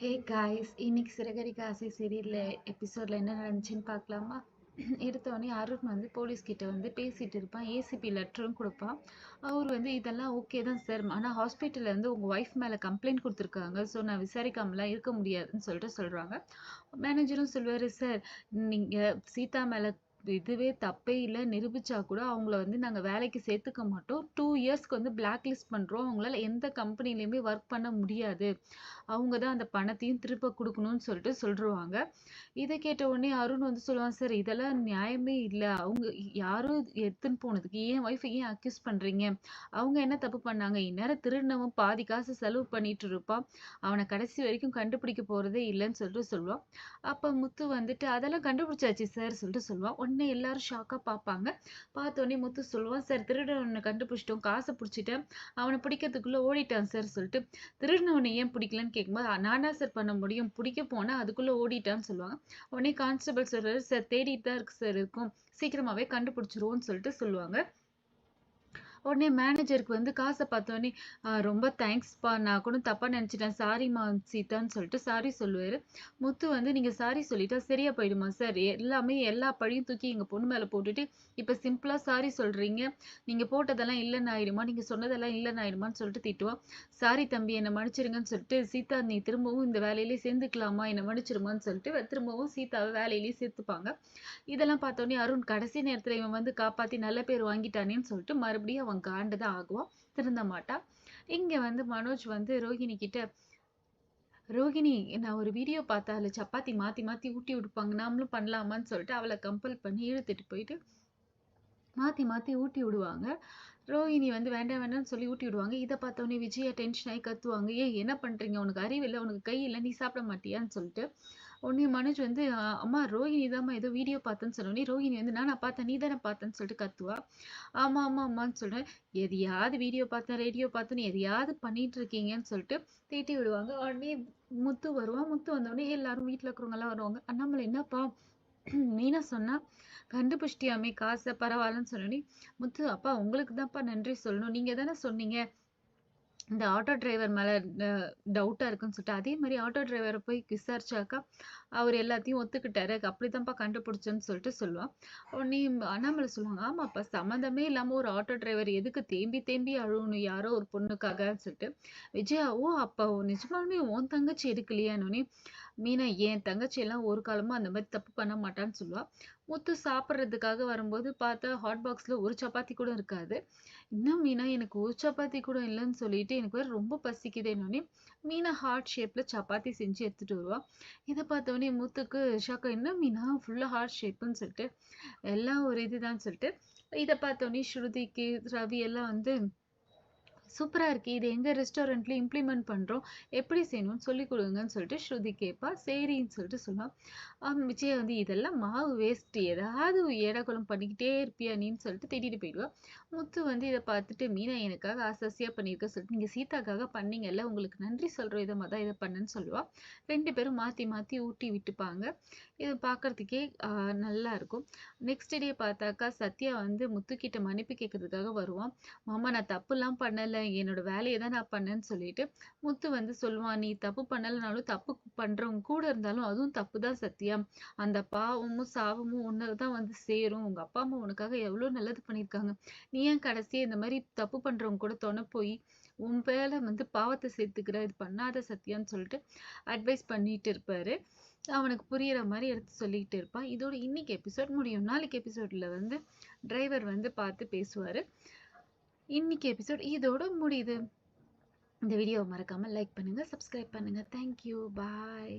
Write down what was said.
Hey guys, இன்னைக்கு சிறகடிக்க ஆசை சீரியல்ல எபிசோட்ல என்ன நடந்துச்சுன்னு பார்க்கலாமா? எடுத்தோடனே அருண் வந்து போலீஸ் கிட்ட வந்து பேசிட்டு இருப்பான். ஏசிபி லெட்டரும் கொடுப்பான். அவர் வந்து இதெல்லாம் ஓகே தான் சார், ஆனால் ஹாஸ்பிட்டல்ல வந்து உங்க ஒய்ஃப் மேல கம்ப்ளைண்ட் கொடுத்துருக்காங்க, ஸோ நான் விசாரிக்காமலாம் இருக்க முடியாதுன்னு சொல்லிட்டு சொல்றாங்க. மேனேஜரும் சொல்லுவாரு, சார் நீங்க சீதா மேல இதுவே தப்பே இல்லை நிரூபிச்சா கூட அவங்கள வந்து நாங்கள் வேலைக்கு சேர்த்துக்க மாட்டோம். 2 இயர்ஸ்க்கு வந்து பிளாக் லிஸ்ட் பண்றோம். அவங்களால எந்த கம்பெனிலையுமே ஒர்க் பண்ண முடியாது. அவங்க தான் அந்த பணத்தையும் திருப்ப குடுக்கணும்னு சொல்லிட்டு சொல்லிருவாங்க. இத கேட்ட உடனே அருண் வந்து சொல்லுவான், சார் இதெல்லாம் நியாயமே இல்ல. அவங்க யாரோ எடுத்துன்னு போனதுக்கு என் ஒய்ஃப ஏன் அக்யூஸ் பண்றீங்க? அவங்க என்ன தப்பு பண்ணாங்க? இந்நேரம் திருடினவன் பாதி காசு செலவு பண்ணிட்டு இருப்பான். அவன கடைசி வரைக்கும் கண்டுபிடிக்க போறதே இல்லன்னு சொல்லிட்டு சொல்லுவான். அப்ப முத்து வந்துட்டு அதெல்லாம் கண்டுபிடிச்சாச்சு சார் சொல்லிட்டு சொல்லுவான். உடனே எல்லாரும் ஷாக்கா பார்ப்பாங்க. பார்த்த உடனே முத்து சொல்லுவான், சார் திருடனை கண்டுபிடிச்சிட்டோம், காசை பிடிச்சிட்டேன், அவனை பிடிக்கிறதுக்குள்ள ஓடிட்டான் சார் சொல்லிட்டு. திருடினவனை ஏன் பிடிக்கலன்னு கேட்கும்போது, நானா சார் பண்ண முடியும், பிடிக்க போனா அதுக்குள்ள ஓடிட்டான்னு சொல்லுவாங்க. உடனே கான்ஸ்டபிள் சொல்றாரு, சார் தேடிட்டு தான் இருக்கு சார், இருக்கும், சீக்கிரமாவே கண்டுபிடிச்சிருவோம்னு சொல்லிட்டு சொல்லுவாங்க. உடனே மேனேஜருக்கு வந்து காசை பார்த்தோன்னே, ரொம்ப தேங்க்ஸ்ப்பா, நான் கூட தப்பா நினைச்சிட்டேன், சாரிம்மா சீதான்னு சொல்லிட்டு சாரி சொல்லுவாரு. முத்து வந்து, நீங்க சாரி சொல்லிட்டா சரியா போயிடுமா சார்? எல்லாமே எல்லா பழியும் தூக்கி எங்க பொண்ணு மேல போட்டுட்டு இப்ப சிம்பிளா சாரி சொல்றீங்க, நீங்க போட்டதெல்லாம் இல்லைன்னு ஆயிடுமா, நீங்க சொன்னதெல்லாம் இல்லைன்னு ஆயிடுமான்னு சொல்லிட்டு திட்டுவான். சாரி தம்பி, என்னை மன்னிச்சிருங்கன்னு சொல்லிட்டு, சீதா நீ திரும்பவும் இந்த வேலையிலேயே சேர்ந்துக்கலாமா, என்னை மன்னிச்சிருமான்னு சொல்லிட்டு திரும்பவும் சீதாவை வேலையிலேயே சேர்த்துப்பாங்க. இதெல்லாம் பார்த்தோன்னே அருண் கடைசி நேரத்துல இவன் வந்து காப்பாத்தி நல்ல பேர் வாங்கிட்டானேன்னு சொல்லிட்டு மறுபடியும் அவன் காண்டு தான் ஆகுவான், திருந்த மாட்டான். இங்க வந்து மனோஜ் வந்து ரோஹிணி கிட்ட, ரோஹிணி நான் ஒரு வீடியோ பார்த்தேன், அதுல சப்பாத்தி மாத்தி மாத்தி ஊட்டி விடுப்பாங்க, நாமளும் பண்ணலாமான்னு சொல்லிட்டு அவளை கம்பல் பண்ணி இழுத்துட்டு போயிட்டு மாத்தி மாத்தி ஊட்டி விடுவாங்க. ரோஹிணி வந்து வேண்டாம் வேண்டாம்னு சொல்லி ஊட்டி விடுவாங்க. இதை பார்த்தோன்னே விஜயா டென்ஷன் ஆகி கத்துவாங்க, ஏய் என்ன பண்றீங்க, உனக்கு அறிவு இல்லை, உனக்கு கை இல்லை, நீ சாப்பிட மாட்டியான்னு சொல்லிட்டு. உடனே மனோஜ் வந்து, அம்மா ரோஹிணி தாம்மா ஏதோ வீடியோ பார்த்தேன்னு சொன்னோடனே ரோஹிணி வந்து, நான் பார்த்தேன், நீ தானே பார்த்தேன்னு சொல்லிட்டு கத்துவா. ஆமா ஆமா அம்மான்னு சொல்றேன். எதையாவது வீடியோ பார்த்தேன், ரேடியோ பார்த்தேன்னு எதையாவது பண்ணிட்டு இருக்கீங்கன்னு சொல்லிட்டு தீட்டி விடுவாங்க. உடனே முத்து வருவான். முத்து வந்தோடனே எல்லாரும் வீட்டுல இருக்கிறவங்க எல்லாம் வருவாங்க. அண்ணாமலை என்னப்பா, மீனா சொன்னா கண்டுபிடிச்சிட்டியாமே காசை, பரவாயில்லன்னு சொன்னோடனே முத்து, அப்பா உங்களுக்கு தான்ப்பா நன்றி சொல்லணும், நீங்க தானே சொன்னீங்க இந்த ஆட்டோ டிரைவர் மேல டவுட்டா இருக்குன்னு சொல்லிட்டு. அதே மாதிரி ஆட்டோ டிரைவரை போய் விசாரிச்சாக்கா அவர் எல்லாத்தையும் ஒத்துக்கிட்டாரு, அப்படித்தான்ப்பா கண்டுபிடிச்சேன்னு சொல்லிட்டு சொல்லுவான். உடனே அண்ணாமலை சொல்லுவாங்க, ஆமாப்பா சம்மந்தமே இல்லாம ஒரு ஆட்டோ டிரைவர் எதுக்கு தேம்பி தேம்பி அழுவணும் யாரோ ஒரு பொண்ணுக்காகன்னு சொல்லிட்டு. விஜயா, ஓ அப்பா நிஜமாலுமே உன் தங்கச்சி எடுக்கலையானோடனே, மீனா என் தங்கச்சி எல்லாம் ஒரு காலமும் அந்த மாதிரி தப்பு பண்ண மாட்டான்னு சொல்லுவா. முத்து சாப்பிட்றதுக்காக வரும்போது பார்த்தா ஹாட் பாக்ஸ்ல ஒரு சப்பாத்தி கூட இருக்காது. என்ன மீனா, எனக்கு ஒரு சப்பாத்தி கூட இல்லைன்னு சொல்லிட்டு எனக்கு வேற ரொம்ப பசிக்குதேன்னொடனே மீனா ஹார்ட் ஷேப்ல சப்பாத்தி செஞ்சு எடுத்துட்டு வருவா. இதை பார்த்தோன்னே முத்துக்கு ஷாக்கா, என்ன மீனா ஃபுல்லா ஹார்ட் ஷேப்புன்னு சொல்லிட்டு, எல்லாம் ஒரு இதுதான் சொல்லிட்டு. இதை பார்த்தோன்னே ஸ்ருதிக்கு ரவி எல்லாம் வந்து, சூப்பரா இருக்கு, இது எங்க ரெஸ்டாரண்ட்ல இம்ப்ளிமெண்ட் பண்றோம், எப்படி செய்யணும்னு சொல்லி கொடுங்கன்னு சொல்லிட்டு ஸ்ருதி கேட்பா. சரின்னு சொல்லிட்டு சொன்னா. விஜயா வந்து, இதெல்லாம் மாவு வேஸ்ட், ஏதாவது ஏடாகுளம் பண்ணிக்கிட்டே இருப்பியா நீன்னு சொல்லிட்டு திட்டிட்டு போயிடுவா. முத்து வந்து இதை பார்த்துட்டு, மீனா எனக்காக ஆசாசியா பண்ணியிருக்க சொல்லிட்டு, நீங்க சீதாக்காக பண்ணீங்கல்ல, உங்களுக்கு நன்றி சொல்ற விதமா தான் இதை பண்ணேன்னு சொல்லுவா. 2 பேரும் மாத்தி மாத்தி ஊட்டி விட்டுப்பாங்க. இது பார்க்கறதுக்கே நல்லா இருக்கும். நெக்ஸ்ட் டே பார்த்தாக்கா சத்யா வந்து முத்துக்கிட்ட மன்னிப்பு கேட்கறதுக்காக வருவான். மாமா நான் தப்புலாம் பண்ணல, என்னோட வேலையை தான் நான் பண்ணேன்னு சொல்லிட்டு. முத்து வந்து சொல்லுவான், நீ தப்பு பண்ணலைனாலும் தப்பு பண்றவங்க கூட இருந்தாலும் அதுவும் தப்பு தான் சத்யா, அந்த பாவமும் சாவமும் உன்னை தான் வந்து சேரும், உங்க அப்பா அம்மா உனக்காக எவ்வளவு நல்லது பண்ணியிருக்காங்க, நீ ஏன் கடைசியா இந்த மாதிரி தப்பு பண்றவங்க கூட துணை போய் உன் பேல வந்து பாவத்தை சேர்த்துக்கிற, இது பண்ணாத சத்யான்னு சொல்லிட்டு அட்வைஸ் பண்ணிட்டு இருப்பாரு. அவனுக்கு புரியிற மாதிரி எடுத்து சொல்லிட்டு இருப்பான். இதோட இன்னைக்கு எபிசோட் முடியும். நாளைக்கு எபிசோட்ல வந்து டிரைவர் வந்து பார்த்து பேசுவாரு. இன்னைக்கு எபிசோட் இதோட முடியுது. இந்த வீடியோவை மறக்காம லைக் பண்ணுங்க, சப்ஸ்கிரைப் பண்ணுங்க. தேங்க்யூ, பாய்.